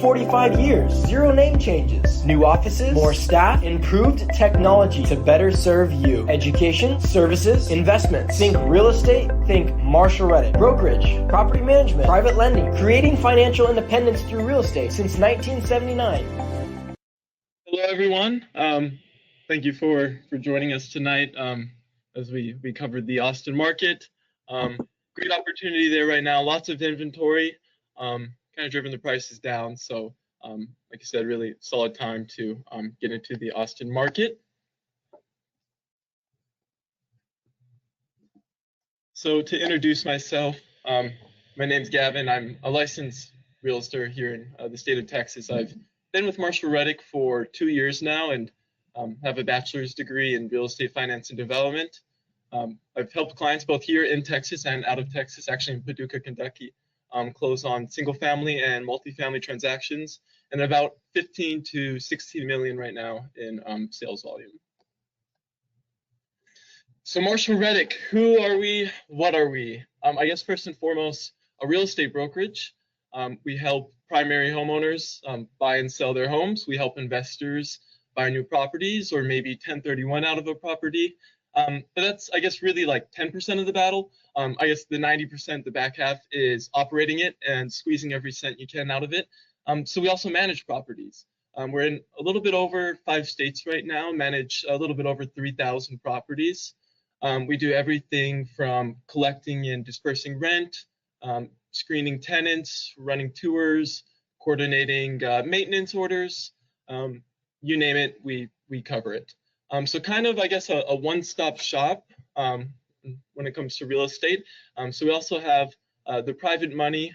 45 years, zero name changes, new offices, more staff, improved technology to better serve you. Education, services, investments. Think real estate, think Marshall Reddick. Brokerage, property management, private lending, creating financial independence through real estate since 1979. Hello, everyone. Thank you for joining us tonight as we covered the Austin market. Great opportunity there right now. Lots of inventory. Kind of driven the prices down. So, like I said, really solid time to get into the Austin market. So to introduce myself, my name's Gavin. I'm a licensed realtor here in the state of Texas. I've been with Marshall Reddick for 2 years now and have a bachelor's degree in real estate finance and development. I've helped clients both here in Texas and out of Texas, actually in Paducah, Kentucky, close on single family and multifamily transactions, and about 15 to 16 million right now in sales volume. So Marshall Reddick, who are we? What are we? I guess first and foremost, a real estate brokerage. We help primary homeowners buy and sell their homes. We help investors buy new properties or maybe 1031 out of a property. But that's, I guess, really like 10% of the battle. I guess the 90%, the back half, is operating it and squeezing every cent you can out of it. So we also manage properties. We're in a little bit over 5 states right now, manage a little bit over 3,000 properties. We do everything from collecting and dispersing rent, screening tenants, running tours, coordinating maintenance orders. You name it, we cover it. So kind of, I guess, a one-stop shop when it comes to real estate. So we also have the private money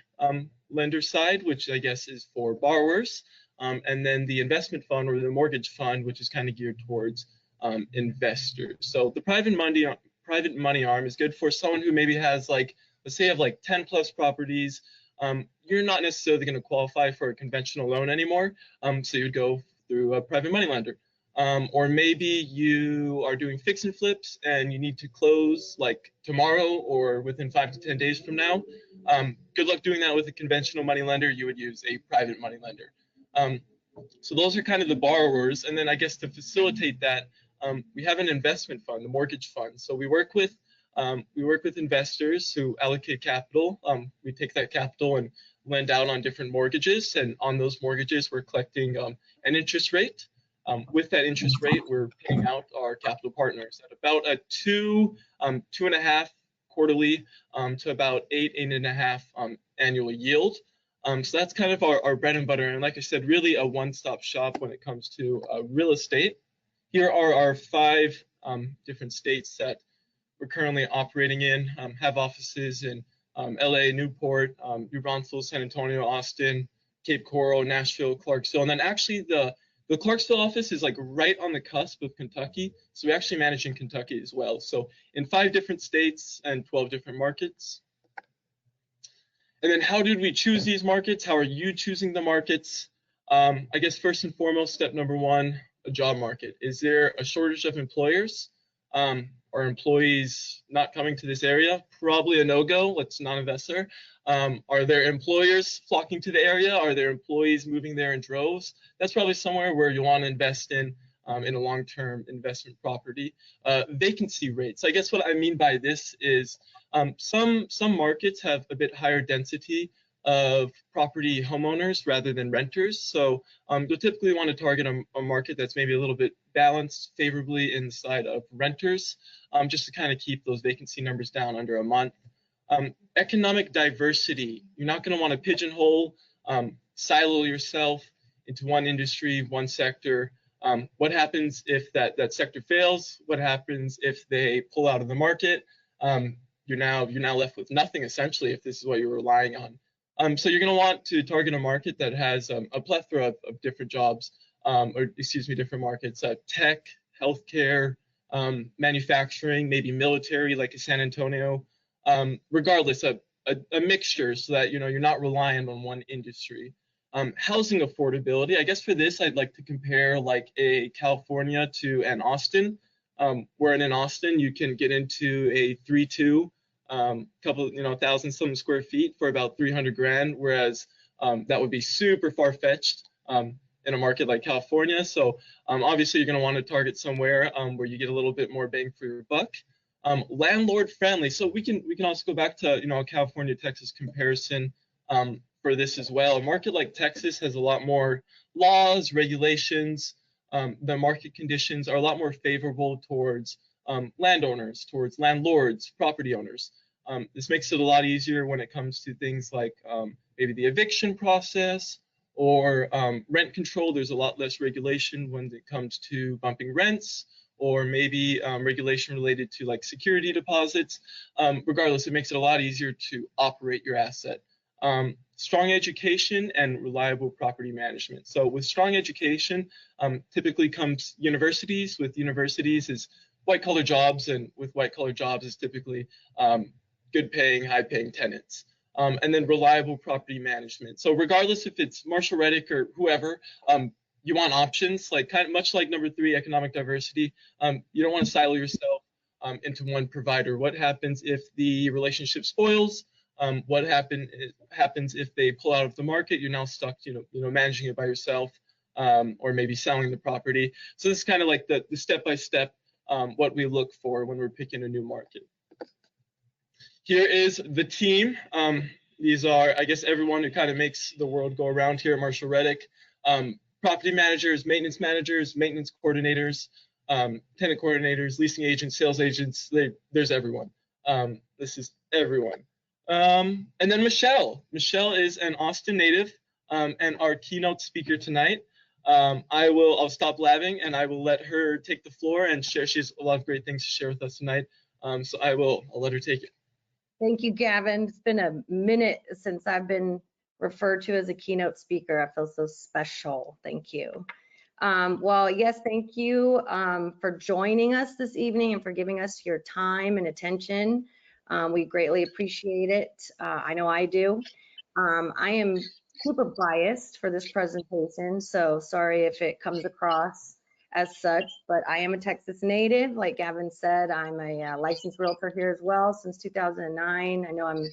lender side, which I guess is for borrowers, and then the investment fund or the mortgage fund, which is kind of geared towards investors. So the private money arm is good for someone who maybe has, like, let's say you have like 10 plus properties. You're not necessarily going to qualify for a conventional loan anymore. So you'd go through a private money lender. Or maybe you are doing fix and flips and you need to close like tomorrow or within 5 to 10 days from now. Good luck doing that with a conventional money lender. You would use a private money lender. So those are kind of the borrowers. And then I guess to facilitate that, we have an investment fund, the mortgage fund. So we work with investors who allocate capital. We take that capital and lend out on different mortgages. And on those mortgages, we're collecting an interest rate. With that interest rate, we're paying out our capital partners at about a 2.5 quarterly to about 8.5 annual yield. So that's kind of our bread and butter. And like I said, really a one-stop shop when it comes to real estate. Here are our 5 different states that we're currently operating in, have offices in LA, Newport, New Braunfels, San Antonio, Austin, Cape Coral, Nashville, Clarksville. And then actually the Clarksville office is like right on the cusp of Kentucky. So we actually manage in Kentucky as well. So in 5 different states and 12 different markets. And then how did we choose these markets? How are you choosing the markets? I guess first and foremost, step number 1, a job market. Is there a shortage of employers? Are employees not coming to this area? Probably a no-go. Let's not invest there. Are there employers flocking to the area? Are there employees moving there in droves? That's probably somewhere where you want to invest in a long-term investment property. Vacancy rates. I guess what I mean by this is some markets have a bit higher density of property homeowners rather than renters. So you'll typically want to target a market that's maybe a little bit balanced favorably in the side of renters, just to kind of keep those vacancy numbers down under a month. Economic diversity. You're not going to want to pigeonhole, silo yourself into one industry, one sector. What happens if that sector fails? What happens if they pull out of the market? You're now left with nothing, essentially, if this is what you're relying on. So you're going to want to target a market that has a plethora of different jobs, different markets, tech, healthcare, manufacturing, maybe military, like a San Antonio. Regardless, a mixture so that you're not reliant on one industry. Housing affordability. I guess for this, I'd like to compare like a California to an Austin, where in Austin you can get into a 3-2, couple, 1,000 some square feet for about 300 grand, whereas that would be super far-fetched in a market like California. So obviously you're going to want to target somewhere where you get a little bit more bang for your buck. Landlord friendly. So we can also go back to a California Texas comparison for this as well. A market like Texas has a lot more laws, regulations. The market conditions are a lot more favorable towards landowners, towards landlords, property owners. This makes it a lot easier when it comes to things like maybe the eviction process or rent control. There's a lot less regulation when it comes to bumping rents, or maybe regulation related to like security deposits. Regardless, it makes it a lot easier to operate your asset. Strong education and reliable property management. So with strong education, typically comes universities. With universities is white collar jobs, and with white collar jobs is typically good paying, high paying tenants. And then reliable property management. So regardless if it's Marshall Reddick or whoever, you want options, like kind of much like number 3, economic diversity. You don't want to silo yourself into one provider. What happens if the relationship spoils? What happens if they pull out of the market? You're now stuck, managing it by yourself, or maybe selling the property. So this is kind of like the step-by-step what we look for when we're picking a new market. Here is the team. These are, I guess, everyone who kind of makes the world go around here at Marshall Reddick. Property managers, maintenance coordinators, tenant coordinators, leasing agents, sales agents. There's everyone. This is everyone. And then Michelle. Michelle is an Austin native and our keynote speaker tonight. I'll stop blabbing and I will let her take the floor and share. She has a lot of great things to share with us tonight. So I'll let her take it. Thank you, Gavin. It's been a minute since I've been referred to as a keynote speaker. I feel so special. Thank you. Well, yes, thank you for joining us this evening and for giving us your time and attention. We greatly appreciate it. I know I do. I am super biased for this presentation, so sorry if it comes across as such, but I am a Texas native. Like Gavin said, I'm a licensed realtor here as well since 2009. I know I'm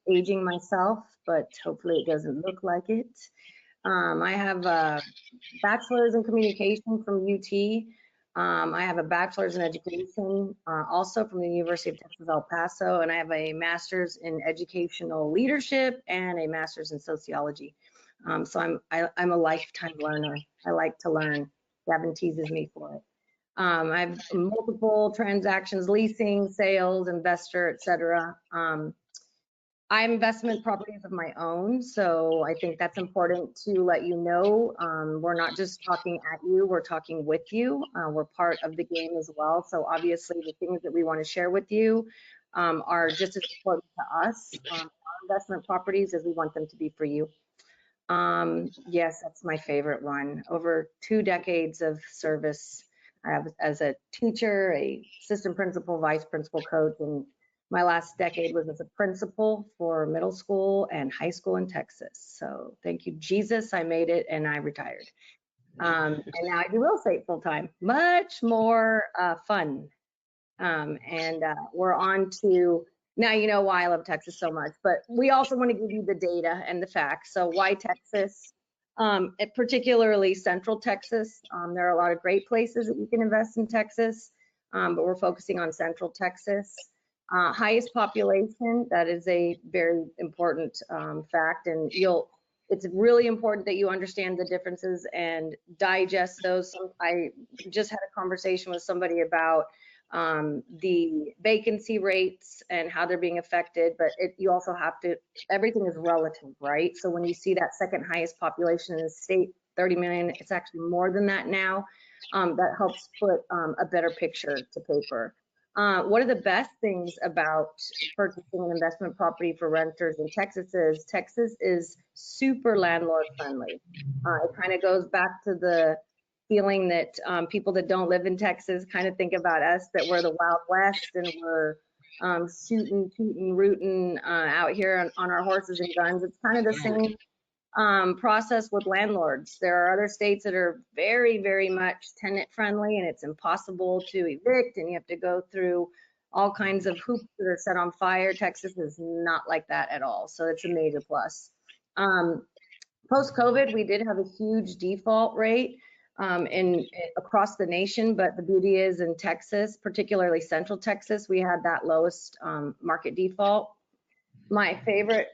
aging myself, but hopefully it doesn't look like it. I have a bachelor's in communication from UT. I have a bachelor's in education also from the University of Texas, El Paso, and I have a master's in educational leadership and a master's in sociology. So I'm a lifetime learner. I like to learn. Gavin teases me for it. I have multiple transactions, leasing, sales, investor, etc. I have investment properties of my own, so I think that's important to let you know. We're not just talking at you, we're talking with you. We're part of the game as well. So obviously the things that we want to share with you are just as important to us, our investment properties, as we want them to be for you. Yes, that's my favorite one. Over 2 decades of service as a teacher, a assistant principal, vice principal, coach, and my last decade was as a principal for middle school and high school in Texas. So thank you, Jesus, I made it and I retired. And now I do real estate full time, much more fun. We're on to, now you know why I love Texas so much, but we also want to give you the data and the facts. So why Texas? Particularly Central Texas. There are a lot of great places that you can invest in Texas, but we're focusing on Central Texas. Highest population, that is a very important fact, and it's really important that you understand the differences and digest those. So I just had a conversation with somebody about the vacancy rates and how they're being affected, but you also have to, everything is relative, right? So when you see that second highest population in the state, 30 million, it's actually more than that now. That helps put a better picture to paper. One of the best things about purchasing an investment property for renters in Texas is super landlord friendly. It kind of goes back to the feeling that people that don't live in Texas kind of think about us, that we're the Wild West and we're shooting, tooting, rooting out here on our horses and guns. It's kind of the same process with landlords. There are other states that are very, very much tenant friendly, and it's impossible to evict, and you have to go through all kinds of hoops that are set on fire. Texas is not like that at all, so it's a major plus. Post-COVID, we did have a huge default rate across the nation, but the beauty is in Texas, particularly Central Texas, we had that lowest market default. My favorite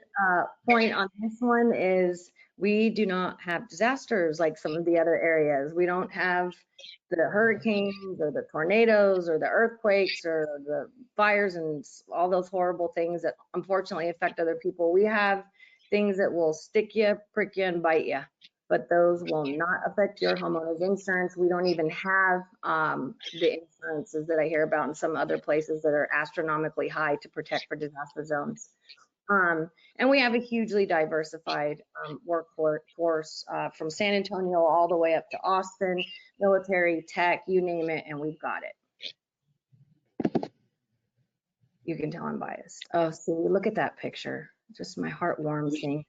point on this one is we do not have disasters like some of the other areas. We don't have the hurricanes or the tornadoes or the earthquakes or the fires and all those horrible things that unfortunately affect other people. We have things that will stick you, prick you, and bite you, but those will not affect your homeowner's insurance. We don't even have the insurances that I hear about in some other places that are astronomically high to protect for disaster zones. And we have a hugely diversified workforce from San Antonio all the way up to Austin, military, tech, you name it, and we've got it. You can tell I'm biased. Oh, see, look at that picture. Just my heart warms seeing.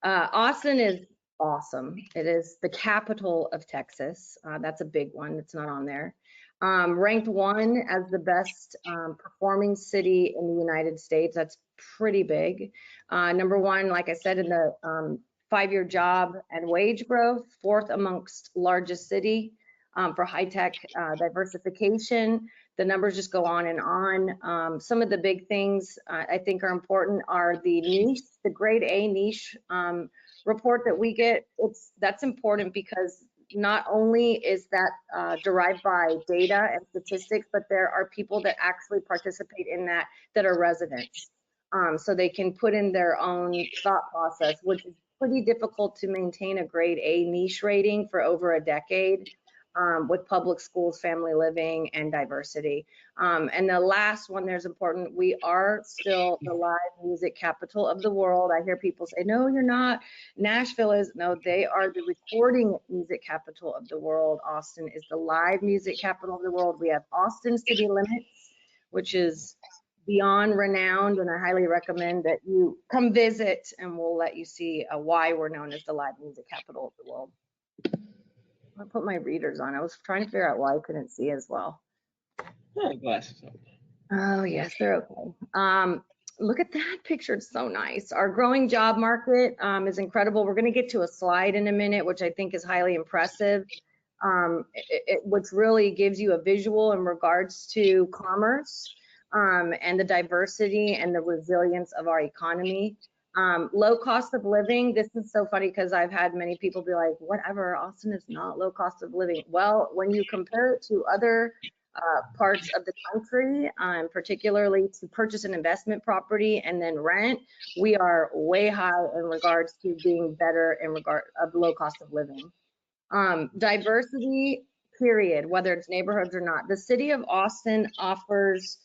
Austin is awesome. It is the capital of Texas. That's a big one. It's not on there. Ranked 1 as the best performing city in the United States. That's pretty big. Number 1, like I said, in the 5-year job and wage growth, 4th amongst largest city for high-tech diversification. The numbers just go on and on. Some of the big things I think are important are the niche, the grade A niche report that we get. That's important because not only is that derived by data and statistics, but there are people that actually participate in that are residents. So they can put in their own thought process, which is pretty difficult to maintain a grade A niche rating for over a decade with public schools, family living, and diversity. And the last one there's important, we are still the live music capital of the world. I hear people say, no, you're not. Nashville is. No, they are the recording music capital of the world. Austin is the live music capital of the world. We have Austin City Limits, which is beyond renowned, and I highly recommend that you come visit, and we'll let you see why we're known as the live music capital of the world. I put my readers on. I was trying to figure out why I couldn't see as well. Oh, glasses on. Oh, yes, they're okay. Look at that picture. It's so nice. Our growing job market is incredible. We're going to get to a slide in a minute, which I think is highly impressive, which really gives you a visual in regards to commerce and the diversity and the resilience of our economy. Low cost of living. This is so funny because I've had many people be like, whatever, Austin is not low cost of living. Well, when you compare it to other parts of the country, particularly to purchase an investment property and then rent, we are way high in regards to being better in regard of low cost of living. Diversity, period, whether it's neighborhoods or not. The city of Austin offers,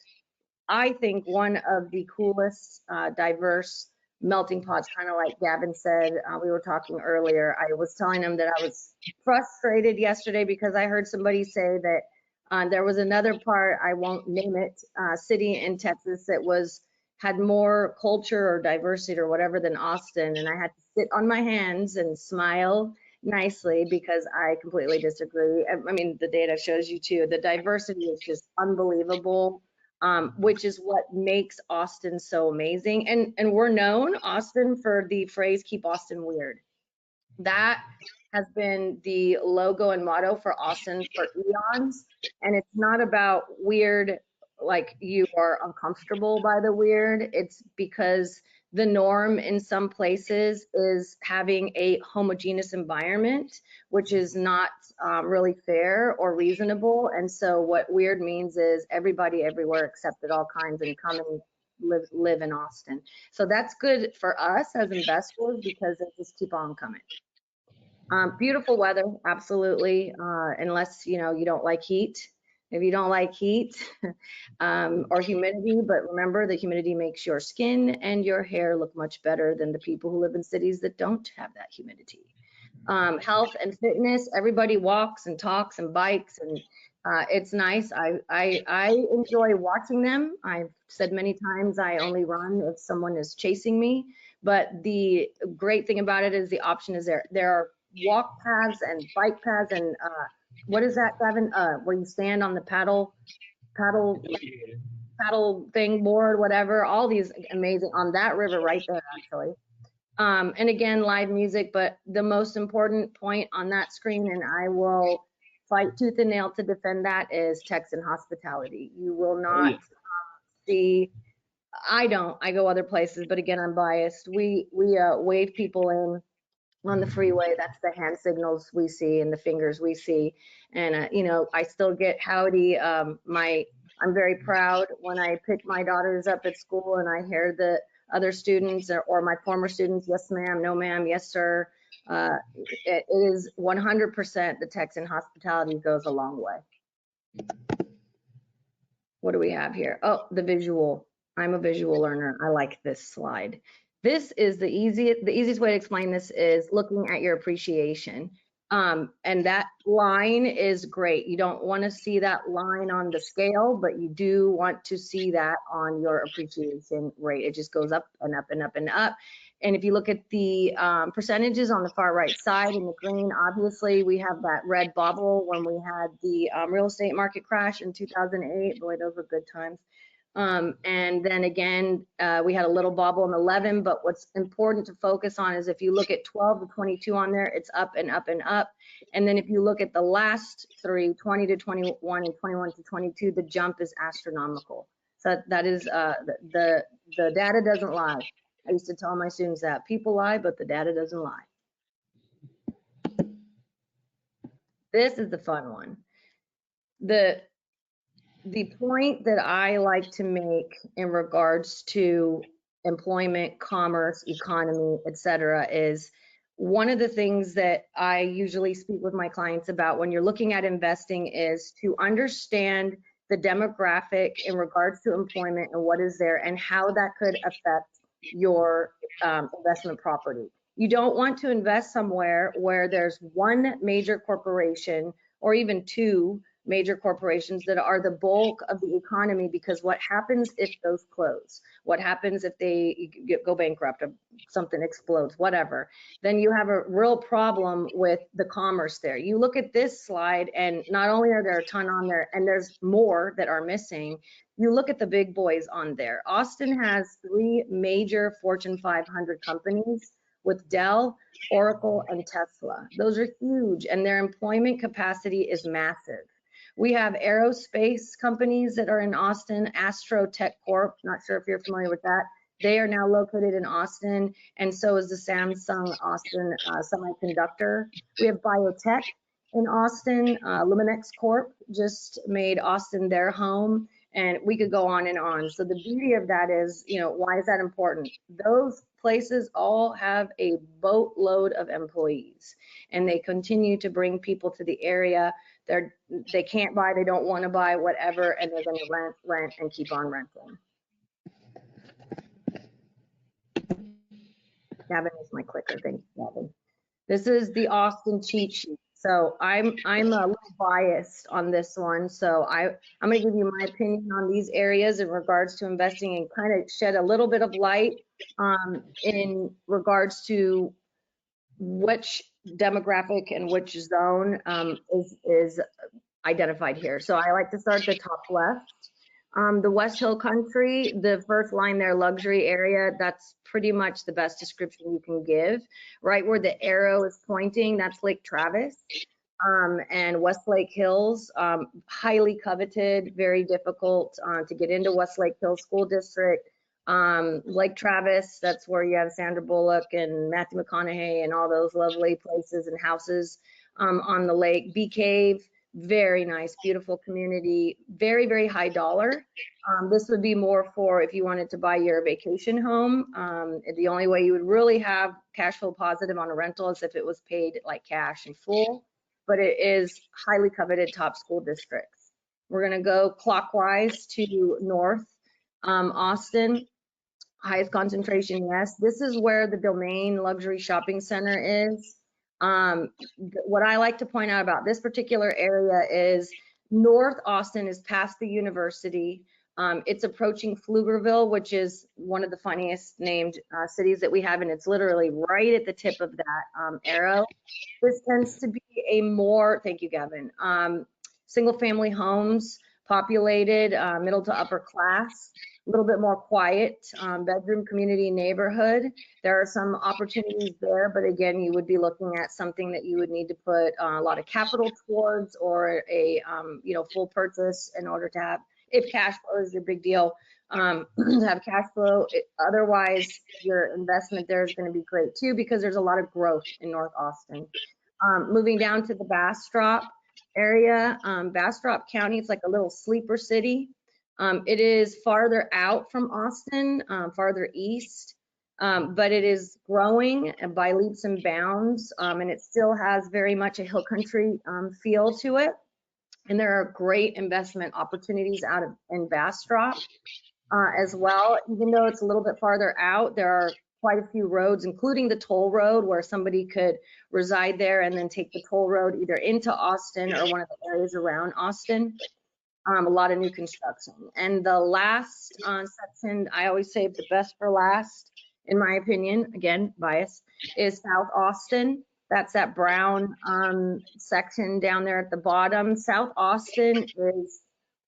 I think, one of the coolest diverse melting pots, kind of like Gavin said. We were talking earlier. I was telling him that I was frustrated yesterday because I heard somebody say that there was another part, I won't name it, city in Texas that had more culture or diversity or whatever than Austin, and I had to sit on my hands and smile nicely because I completely disagree. I mean, the data shows you too. The diversity is just unbelievable. Which is what makes Austin so amazing. And we're known, Austin, for the phrase, keep Austin weird. That has been the logo and motto for Austin for eons. And it's not about weird, like you are uncomfortable by the weird. It's because the norm in some places is having a homogeneous environment, which is not really fair or reasonable. And so what weird means is everybody everywhere accepted all kinds and come and live in Austin. So that's good for us as investors because they just keep on coming. Beautiful weather, absolutely, unless you don't like heat. If you don't like heat or humidity, but remember the humidity makes your skin and your hair look much better than the people who live in cities that don't have that humidity. Health and fitness, everybody walks and talks and bikes, and it's nice. I enjoy watching them. I've said many times I only run if someone is chasing me, but the great thing about it is the option is there. There are walk paths and bike paths and what is that, Gavin? Where you stand on the paddle thing, board, whatever, all these amazing, on that river right there, actually. And again, live music, but the most important point on that screen, and I will fight tooth and nail to defend that, is Texan hospitality. You will not see, I go other places, but again, I'm biased. We wave people in on the freeway. That's the hand signals we see and the fingers we see. And, you know, I still get howdy. I'm very proud when I pick my daughters up at school and I hear the other students or my former students, yes ma'am, no ma'am, yes sir. It is 100% the Texan hospitality goes a long way. What do we have here? Oh, the visual. I'm a visual learner. I like this slide. This is the easiest way to explain this is looking at your appreciation. And that line is great. You don't want to see that line on the scale, but you do want to see that on your appreciation rate. It just goes up and up and up and up. And if you look at the percentages on the far right side in the green, obviously we have that red bubble when we had the real estate market crash in 2008. Boy, those were good times. And then again, we had a little bubble in 11, but what's important to focus on is if you look at 12 to 22 on there, it's up and up and up. And then if you look at the last three, 20 to 21 and 21 to 22, the jump is astronomical. So that is, the data doesn't lie. I used to tell my students that people lie, but the data doesn't lie. This is the fun one. The point that I like to make in regards to employment, commerce, economy, et cetera, is one of the things that I usually speak with my clients about when you're looking at investing is to understand the demographic in regards to employment and what is there and how that could affect your investment property. You don't want to invest somewhere where there's one major corporation or even two major corporations that are the bulk of the economy, because what happens if those close? What happens if they go bankrupt, or something explodes, whatever? Then you have a real problem with the commerce there. You look at this slide and not only are there a ton on there, and there's more that are missing, you look at the big boys on there. Austin has 3 major Fortune 500 companies with Dell, Oracle, and Tesla. Those are huge, and their employment capacity is massive. We have aerospace companies that are in Austin, Astro Tech Corp, not sure if you're familiar with that. They are now located in Austin, and so is the Samsung Austin Semiconductor. We have biotech in Austin. Luminex Corp just made Austin their home, and we could go on and on. So the beauty of that is, you know, why is that important? Those places all have a boatload of employees, and they continue to bring people to the area. They can't buy, they don't want to buy, whatever, and they're going to rent, and keep on renting. Gavin is my clicker. Thank you, Gavin. This is the Austin cheat sheet. So I'm a little biased on this one. So I'm going to give you my opinion on these areas in regards to investing and kind of shed a little bit of light in regards to which demographic and which zone is identified here. So I like to start at the top left. The West Hill Country, the first line there, luxury area, that's pretty much the best description you can give. Right where the arrow is pointing, that's Lake Travis. And Westlake Hills, highly coveted, very difficult to get into Westlake Hills School District. Lake Travis, that's where you have Sandra Bullock and Matthew McConaughey and all those lovely places and houses on the lake. Bee Cave, very nice, beautiful community, very, very high dollar. This would be more for if you wanted to buy your vacation home. The only way you would really have cash flow positive on a rental is if it was paid like cash in full, but it is highly coveted top school districts. We're gonna go clockwise to North Austin. Highest concentration, yes. This is where the Domain Luxury Shopping Center is. What I like to point out about this particular area is North Austin is past the university. It's approaching Pflugerville, which is one of the funniest named cities that we have, and it's literally right at the tip of that arrow. This tends to be a more, thank you, Gavin, single family homes, populated, middle to upper class, a little bit more quiet, bedroom community neighborhood. There are some opportunities there, but again, you would be looking at something that you would need to put a lot of capital towards, or a full purchase in order to have, if cash flow is your big deal, to have cash flow. Otherwise, your investment there is going to be great too, because there's a lot of growth in North Austin. Moving down to the Bastrop area, Bastrop County, it's like a little sleeper city. It is farther out from Austin, farther east, but it is growing by leaps and bounds, and it still has very much a hill country feel to it. And there are great investment opportunities out in Bastrop as well. Even though it's a little bit farther out, there are quite a few roads, including the toll road, where somebody could reside there and then take the toll road either into Austin or one of the areas around Austin. A lot of new construction. And the last section, I always save the best for last, in my opinion, again, bias, is South Austin. That's that brown section down there at the bottom. South Austin is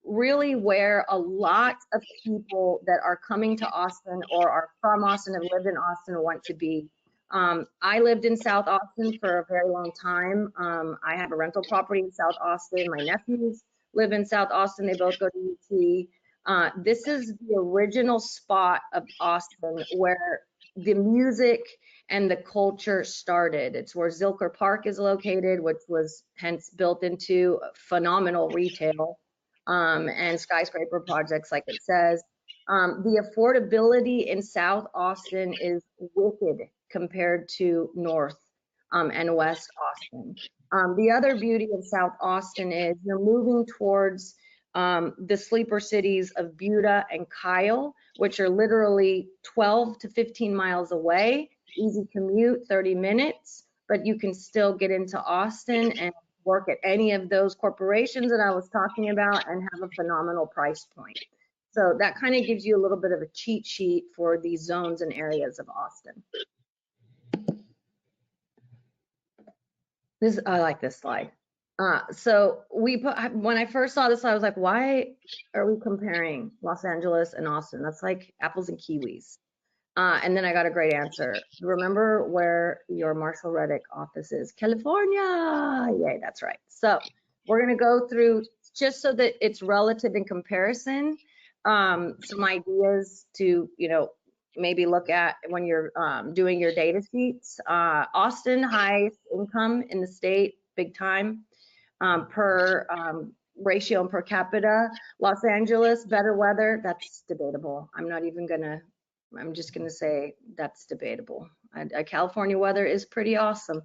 really where a lot of people that are coming to Austin or are from Austin and lived in Austin want to be. I lived in South Austin for a very long time. I have a rental property in South Austin. My nephews live in South Austin. They both go to UT. This is the original spot of Austin where the music and the culture started. It's where Zilker Park is located, which was hence built into phenomenal retail and skyscraper projects, like it says. The affordability in South Austin is wicked compared to North and West Austin. The other beauty of South Austin is you're moving towards the sleeper cities of Buda and Kyle, which are literally 12 to 15 miles away, easy commute, 30 minutes, but you can still get into Austin and work at any of those corporations that I was talking about and have a phenomenal price point. So that kind of gives you a little bit of a cheat sheet for these zones and areas of Austin. I like this slide. So when I first saw this, I was like, why are we comparing Los Angeles and Austin? That's like apples and kiwis. And then I got a great answer. Remember where your Marshall Reddick office is? California. Yay, that's right. So we're going to go through, just so that it's relative in comparison, some ideas to, maybe look at when you're doing your data sheets. Austin, highest income in the state, big time, per ratio and per capita. Los Angeles, better weather, that's debatable. I'm just gonna say that's debatable. California weather is pretty awesome.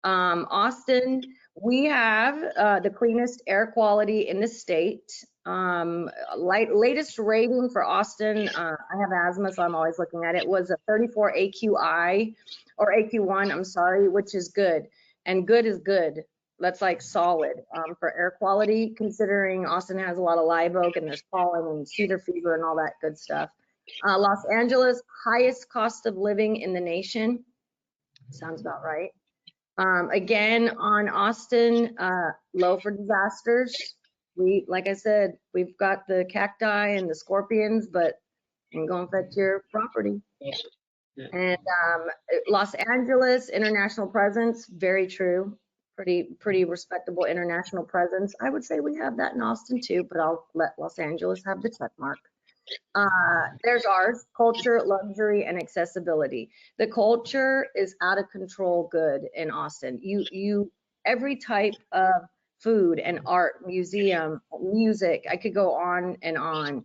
Austin, we have the cleanest air quality in the state. Latest rating for Austin, I have asthma, so I'm always looking at it, was a 34 AQI, or AQ1, I'm sorry, which is good. And good is good. That's like solid for air quality, considering Austin has a lot of live oak and there's pollen and cedar fever and all that good stuff. Los Angeles, highest cost of living in the nation. Sounds about right. Again, on Austin, low for disasters. Like I said, we've got the cacti and the scorpions, but ain't gonna affect your property. Yeah. And Los Angeles, international presence, very true. Pretty respectable international presence. I would say we have that in Austin too, but I'll let Los Angeles have the check mark. There's ours, culture, luxury, and accessibility. The culture is out of control good in Austin. Every type of food and art, museum, music, I could go on and on.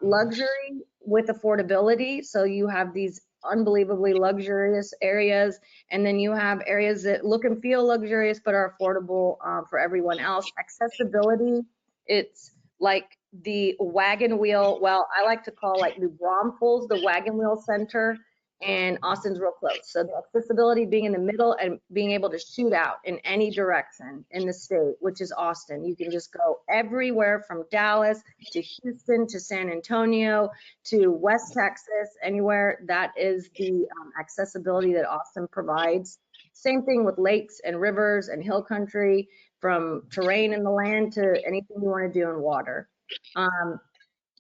Luxury with affordability, so you have these unbelievably luxurious areas, and then you have areas that look and feel luxurious but are affordable for everyone else. Accessibility, it's like the wagon wheel, well, I like to call like New Braunfels the wagon wheel center, and Austin's real close. So the accessibility being in the middle and being able to shoot out in any direction in the state, which is Austin. You can just go everywhere from Dallas to Houston to San Antonio to West Texas, anywhere. That is the accessibility that Austin provides. Same thing with lakes and rivers and hill country, from terrain in the land to anything you want to do in water.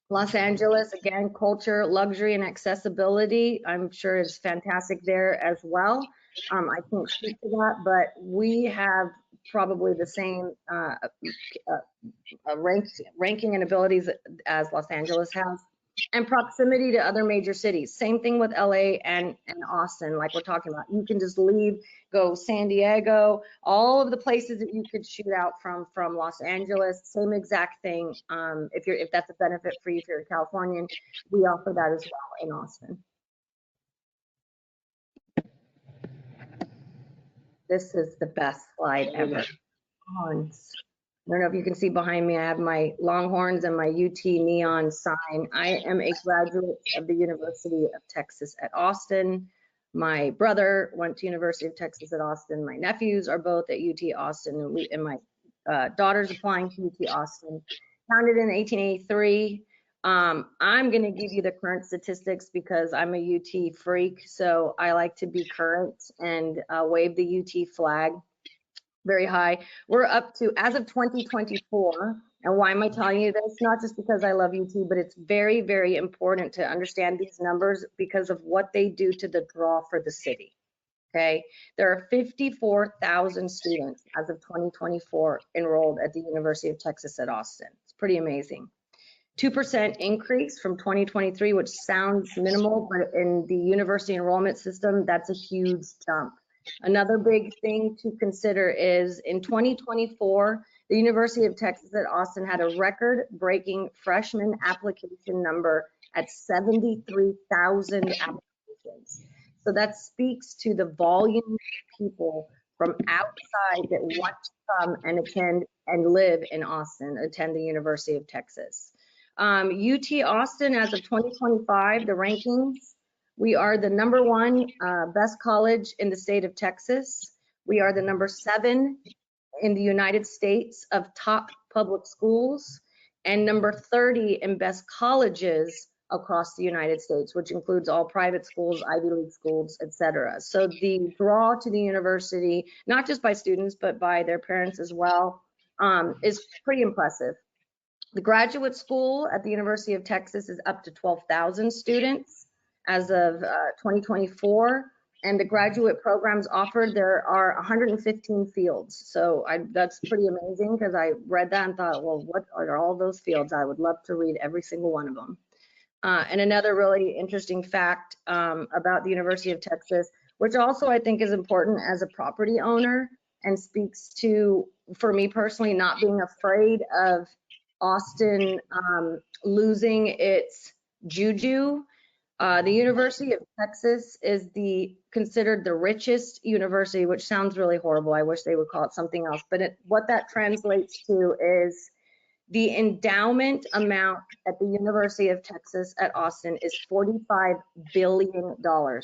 Los Angeles, again, culture, luxury, and accessibility, I'm sure is fantastic there as well. I can't speak to that, but we have probably the same ranking and abilities as Los Angeles has. And proximity to other major cities. Same thing with LA and Austin, like we're talking about. You can just leave, go San Diego, all of the places that you could shoot out from Los Angeles. Same exact thing. If that's a benefit for you, if you're a Californian, we offer that as well in Austin. This is the best slide ever. I don't know if you can see behind me, I have my Longhorns and my UT neon sign. I am a graduate of the University of Texas at Austin. My brother went to University of Texas at Austin. My nephews are both at UT Austin, and my daughter's applying to UT Austin. Founded in 1883. I'm going to give you the current statistics because I'm a UT freak, so I like to be current and wave the UT flag. Very high. We're up to, as of 2024, and why am I telling you this? Not just because I love UT, but it's very, very important to understand these numbers because of what they do to the draw for the city. Okay, there are 54,000 students as of 2024 enrolled at the University of Texas at Austin. It's pretty amazing. 2% increase from 2023, which sounds minimal, but in the university enrollment system, that's a huge jump. Another big thing to consider is in 2024, the University of Texas at Austin had a record-breaking freshman application number at 73,000 applications. So that speaks to the volume of people from outside that want to come and attend and live in Austin, attend the University of Texas. UT Austin, as of 2025, the rankings, we are the #1 best college in the state of Texas. We are the #7 in the United States of top public schools, and #30 in best colleges across the United States, which includes all private schools, Ivy League schools, etc. So the draw to the university, not just by students, but by their parents as well, is pretty impressive. The graduate school at the University of Texas is up to 12,000 students as of 2024, and the graduate programs offered, there are 115 fields. So that's pretty amazing because I read that and thought, well, what are all those fields? I would love to read every single one of them. And another really interesting fact about the University of Texas, which also I think is important as a property owner and speaks to, for me personally, not being afraid of Austin losing its juju. The University of Texas is considered the richest university, which sounds really horrible. I wish they would call it something else. But what that translates to is the endowment amount at the University of Texas at Austin is $45 billion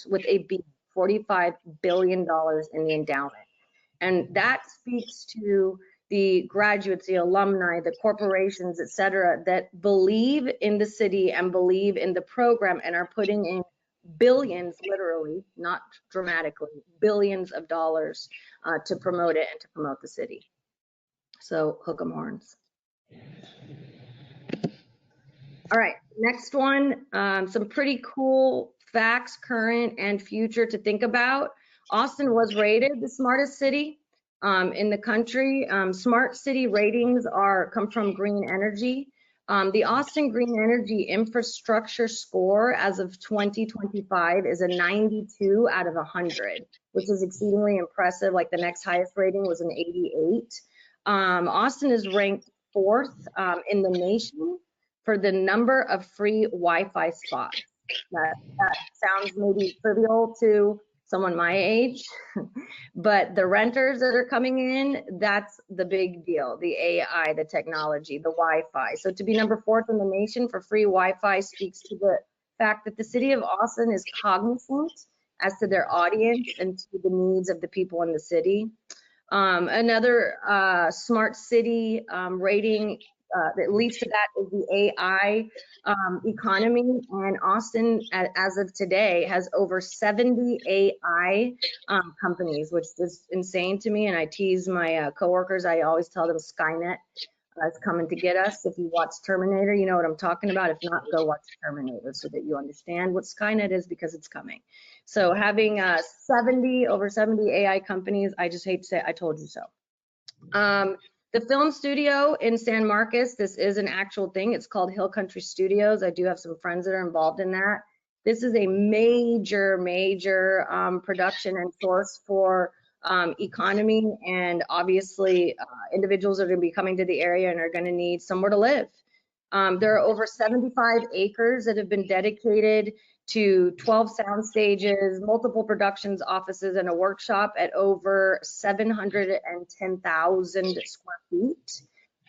with a B, $45 billion in the endowment. And that speaks to the graduates, the alumni, the corporations, et cetera, that believe in the city and believe in the program and are putting in billions, literally, not dramatically, billions of dollars to promote it and to promote the city. So hook 'em horns. All right, next one, some pretty cool facts, current and future to think about. Austin was rated the smartest city in the country. Smart city ratings come from Green Energy. The Austin Green Energy infrastructure score as of 2025 is a 92 out of 100, which is exceedingly impressive. Like the next highest rating was an 88. Austin is ranked 4th in the nation for the number of free Wi-Fi spots. That sounds maybe trivial to someone my age, but the renters that are coming in, that's the big deal. The AI, the technology, the Wi-Fi. So to be number 4th in the nation for free Wi-Fi speaks to the fact that the city of Austin is cognizant as to their audience and to the needs of the people in the city. Another smart city rating that leads to that is the AI economy. And Austin, as of today, has over 70 AI companies, which is insane to me. And I tease my coworkers. I always tell them Skynet is coming to get us. If you watch Terminator, you know what I'm talking about. If not, go watch Terminator so that you understand what Skynet is, because it's coming. So having over 70 AI companies, I just hate to say I told you so. The film studio in San Marcos, this is an actual thing. It's called Hill Country Studios. I do have some friends that are involved in that. This is a major production and source for economy, and obviously individuals are going to be coming to the area and are going to need somewhere to live. There are over 75 acres that have been dedicated to 12 sound stages, multiple productions offices, and a workshop at over 710,000 square feet.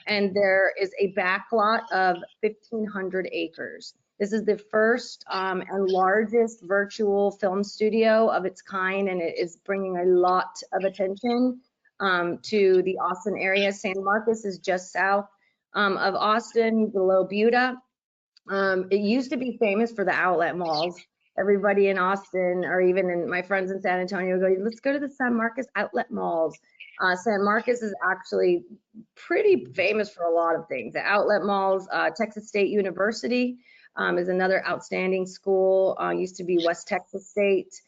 And there is a backlot of 1,500 acres. This is the first and largest virtual film studio of its kind, and it is bringing a lot of attention to the Austin area. San Marcos is just south of Austin, below Buda. It used to be famous for the outlet malls. Everybody in Austin, or even in my friends in San Antonio, go, let's go to the San Marcos outlet malls. San Marcos is actually pretty famous for a lot of things. The outlet malls, Texas State University is another outstanding school, used to be West Texas State.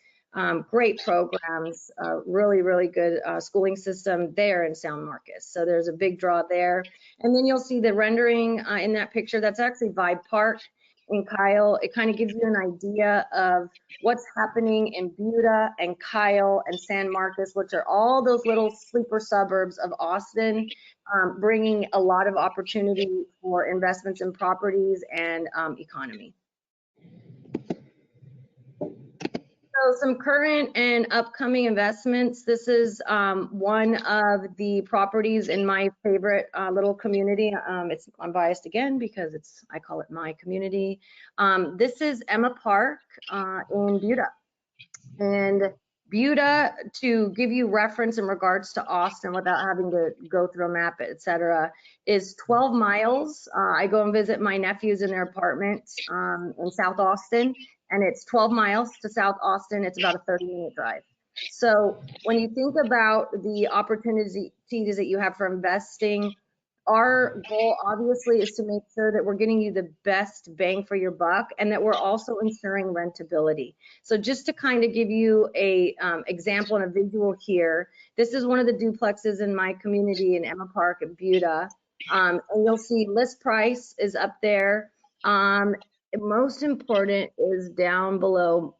Great programs, really good schooling system there in San Marcos. So there's a big draw there. And then you'll see the rendering in that picture. That's actually Vibe Park in Kyle. It kind of gives you an idea of what's happening in Buda and Kyle and San Marcos, which are all those little sleeper suburbs of Austin, bringing a lot of opportunity for investments in properties and economy. So some current and upcoming investments. This is one of the properties in my favorite little community. I'm biased again because I call it my community. This is Emma Park in Buda. And Buda, to give you reference in regards to Austin without having to go through a map, etc., is 12 miles. I go and visit my nephews in their apartments in South Austin, and it's 12 miles to South Austin. It's about a 30-minute drive. So when you think about the opportunities that you have for investing, our goal obviously is to make sure that we're getting you the best bang for your buck, and that we're also ensuring rentability. So just to kind of give you a example and a visual here, this is one of the duplexes in my community in Emma Park at Buda. And you'll see list price is up there. Most important is down below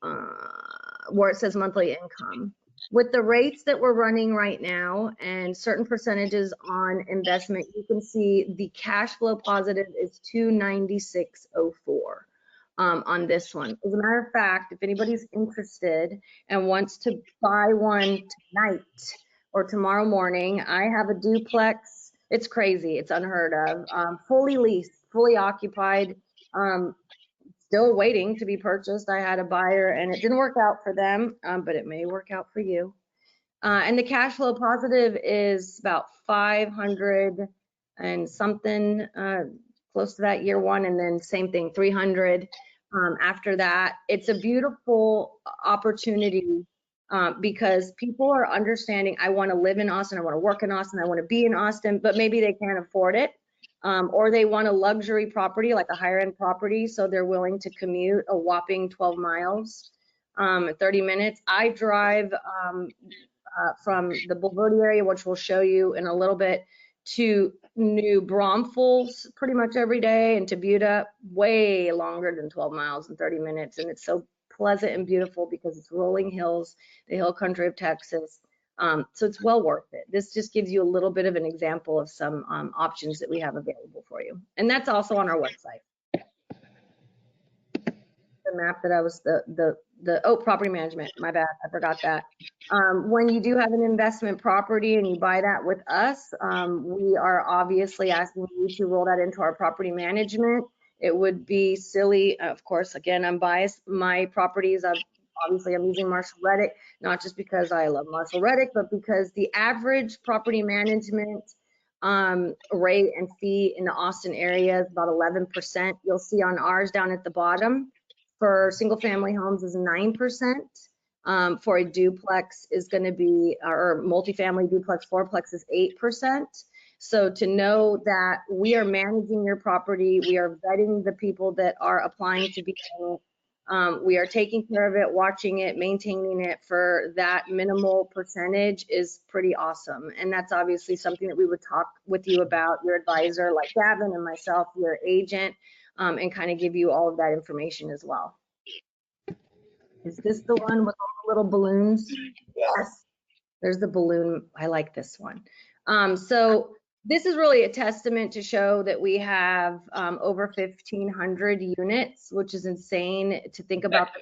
where it says monthly income. With the rates that we're running right now and certain percentages on investment, you can see the cash flow positive is 296.04 on this one. As a matter of fact, if anybody's interested and wants to buy one tonight or tomorrow morning, I have a duplex. It's crazy. It's unheard of. Fully leased, fully occupied. Still waiting to be purchased. I had a buyer and it didn't work out for them, but it may work out for you. And the cash flow positive is about 500 and something, close to that year one, and then same thing, 300 after that. It's a beautiful opportunity because people are understanding, I want to live in Austin, I want to work in Austin, I want to be in Austin, but maybe they can't afford it. Or they want a luxury property, like a higher end property, so they're willing to commute a whopping 12 miles, 30 minutes. I drive from the Bulverde area, which we'll show you in a little bit, to New Braunfels pretty much every day, and to Buda way longer than 12 miles and 30 minutes. And it's so pleasant and beautiful because it's rolling hills, the hill country of Texas. So it's well worth it. This just gives you a little bit of an example of some options that we have available for you. And that's also on our website. The map that I was, property management, my bad, I forgot that. When you do have an investment property and you buy that with us, we are obviously asking you to roll that into our property management. It would be silly, of course, again, I'm biased. My properties, obviously I'm using Marshall Reddick, not just because I love Marshall Reddick, but because the average property management rate and fee in the Austin area is about 11%. You'll see on ours down at the bottom for single family homes is 9%. For a duplex is going to be, or multifamily duplex fourplex is 8%. So to know that we are managing your property, we are vetting the people that are applying to be in it. We are taking care of it, watching it, maintaining it for that minimal percentage is pretty awesome. And that's obviously something that we would talk with you about, your advisor like Gavin and myself, your agent, and kind of give you all of that information as well. Is this the one with all the little balloons? Yes, there's the balloon. I like this one. So this is really a testament to show that we have over 1,500 units, which is insane to think about the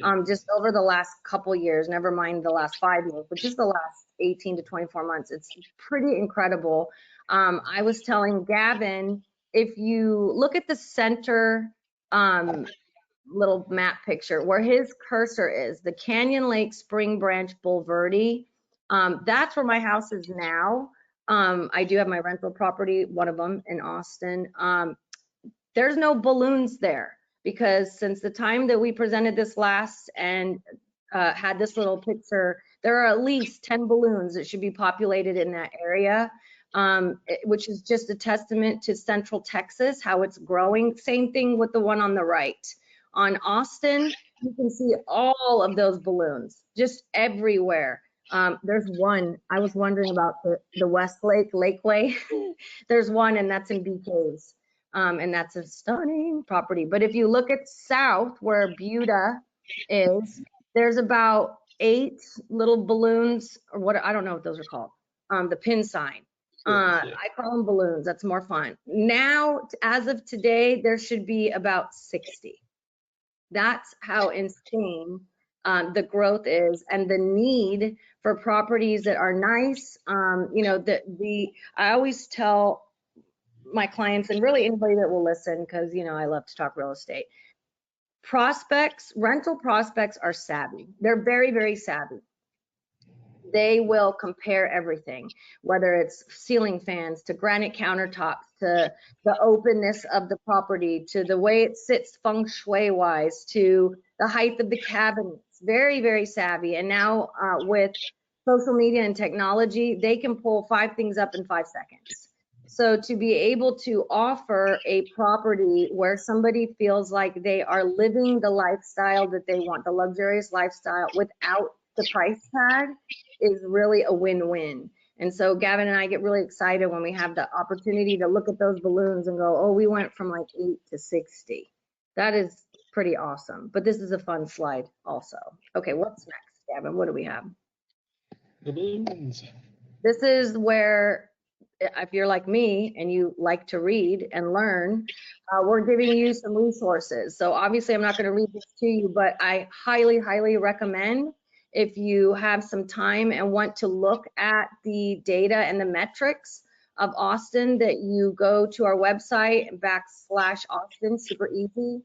growth, just over the last couple years, never mind the last 5 years, but just the last 18 to 24 months. It's pretty incredible. I was telling Gavin, if you look at the center little map picture where his cursor is, the Canyon Lake Spring Branch Bulverde, that's where my house is now. I do have my rental property, one of them in Austin. There's no balloons there because since the time that we presented this last and had this little picture, there are at least 10 balloons that should be populated in that area, which is just a testament to Central Texas, how it's growing. Same thing with the one on the right. On Austin, you can see all of those balloons just everywhere. There's one, I was wondering about the Westlake Lakeway. There's one, and that's in Bee Caves. And that's a stunning property. But if you look at south where Buda is, there's about 8 little balloons, or what, I don't know what those are called. The pin sign. I call them balloons. That's more fun. Now, as of today, there should be about 60. That's how insane the growth is, and the need for properties that are nice. You know, I always tell my clients, and really anybody that will listen, because you know I love to talk real estate. Prospects, rental prospects are savvy. They're very, very savvy. They will compare everything, whether it's ceiling fans to granite countertops to the openness of the property to the way it sits feng shui wise to the height of the cabinets. Very, very savvy. And now with social media and technology, they can pull 5 things up in 5 seconds. So to be able to offer a property where somebody feels like they are living the lifestyle that they want, the luxurious lifestyle without the price tag, is really a win-win. And so Gavin and I get really excited when we have the opportunity to look at those balloons and go, oh, we went from like 8 to 60. That is pretty awesome. But this is a fun slide also. Okay, what's next, Gavin? What do we have? The balloons. This is where, if you're like me and you like to read and learn, we're giving you some resources. So obviously I'm not going to read this to you, but I highly, highly recommend, if you have some time and want to look at the data and the metrics of Austin, that you go to our website /Austin, super easy.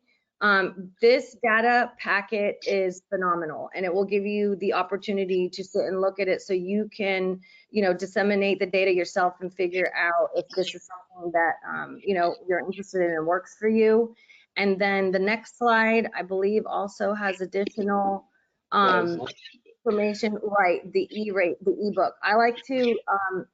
This data packet is phenomenal, and it will give you the opportunity to sit and look at it so you can, you know, disseminate the data yourself and figure out if this is something that, you know, you're interested in and works for you. And then the next slide, I believe, also has additional information, right? The E-rate, the ebook. I like to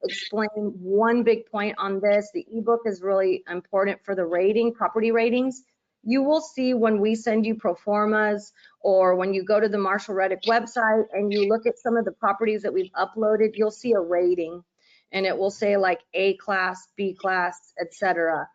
explain one big point on this. The ebook is really important for the rating, property ratings. You will see when we send you pro formas, or when you go to the Marshall Reddick website and you look at some of the properties that we've uploaded, you'll see a rating, and it will say like A class, B class, etc.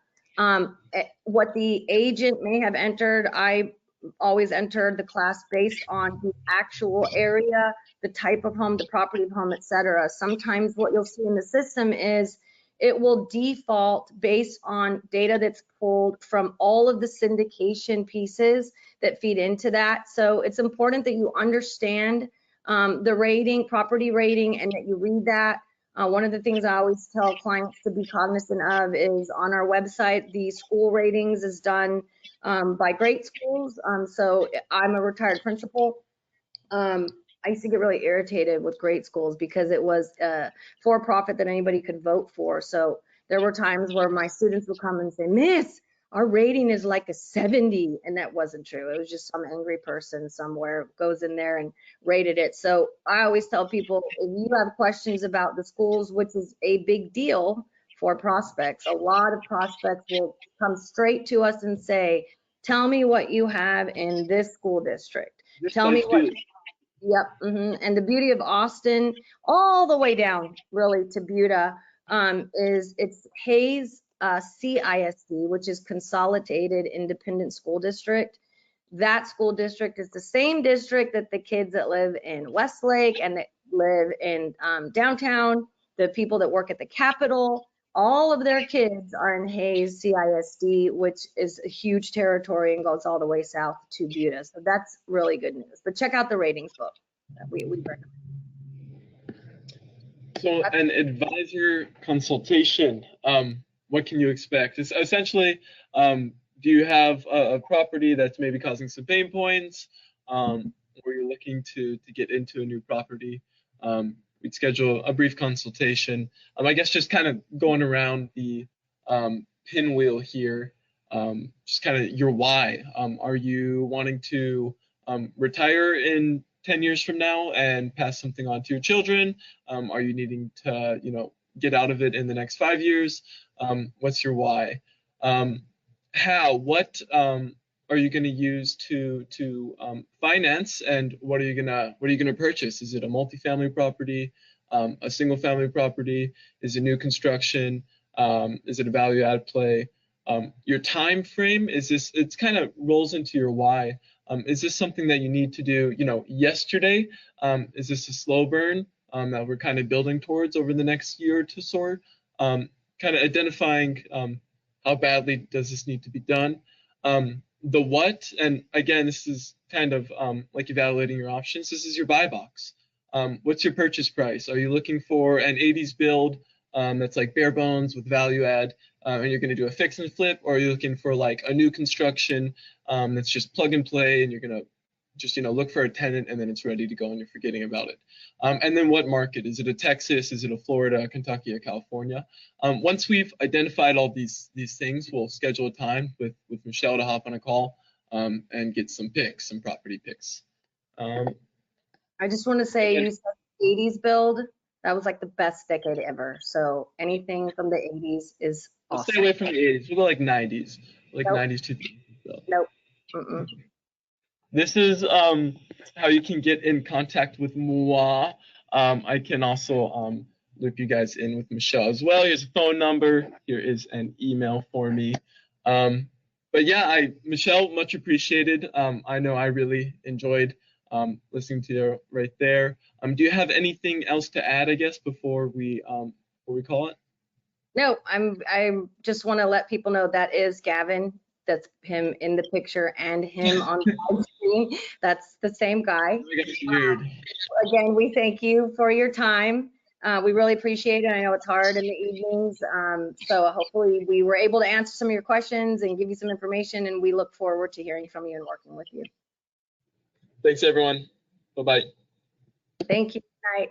What the agent may have entered, I always entered the class based on the actual area, the type of home, the property of home, etc. Sometimes what you'll see in the system is it will default based on data that's pulled from all of the syndication pieces that feed into that. So it's important that you understand the rating, property rating, and that you read that. One of the things I always tell clients to be cognizant of is on our website, the school ratings is done by great schools. So I'm a retired principal. I I used to get really irritated with grade schools because it was for profit that anybody could vote for. So there were times where my students would come and say, Miss, our rating is like a 70, and that wasn't true. It was just some angry person somewhere goes in there and rated it. So I always tell people, if you have questions about the schools, which is a big deal for prospects, a lot of prospects will come straight to us and say, tell me what you have in this school district. Tell me what. Yep. And the beauty of Austin, all the way down really to Buda, is it's Hayes CISD, which is Consolidated Independent School District. That school district is the same district that the kids that live in Westlake and that live in downtown, the people that work at the Capitol, all of their kids are in Hayes CISD, which is a huge territory and goes all the way south to Buda. So that's really good news. But check out the ratings book that we recommend. So an advisor consultation, what can you expect? It's essentially, do you have a property that's maybe causing some pain points, or you're looking to get into a new property? We'd schedule a brief consultation. I guess just kind of going around the pinwheel here, just kind of your why. Are you wanting to retire in 10 years from now and pass something on to your children? Are you needing to, get out of it in the next 5 years? What's your why? What are you going to use to finance, and what are you gonna purchase? Is it a multifamily property, a single family property? Is it new construction? Is it a value add play? Your time frame, is this, it's kind of rolls into your why. Is this something that you need to do, yesterday? Is this a slow burn that we're kind of building towards over the next year or two? So kind of identifying how badly does this need to be done? The what, and again, this is kind of like evaluating your options. This is your buy box. What's your purchase price? Are you looking for an 80s build that's like bare bones with value add, and you're going to do a fix and flip? Or are you looking for like a new construction that's just plug and play, and you're going to just look for a tenant and then it's ready to go and you're forgetting about it? And then what market? Is it a Texas? Is it a Florida, a Kentucky, a California? Once we've identified all these things, we'll schedule a time with Michelle to hop on a call and get some picks, some property picks. I just want to say, you said 80s build. That was like the best decade ever. So anything from the 80s is awesome. We'll stay away from the 80s. We'll go like 90s, like Nope. 90s, 2000s. So. Nope. This is how you can get in contact with moi. I can also loop you guys in with Michelle as well. Here's a phone number. Here is an email for me. But yeah, Michelle, much appreciated. I know I really enjoyed listening to you right there. Do you have anything else to add, I guess, before we call it? No, I just want to let people know that is Gavin. That's him in the picture and him on the screen. That's the same guy. Again, we thank you for your time. We really appreciate it. I know it's hard in the evenings. So hopefully we were able to answer some of your questions and give you some information, and we look forward to hearing from you and working with you. Thanks, everyone. Bye-bye. Thank you. Good night.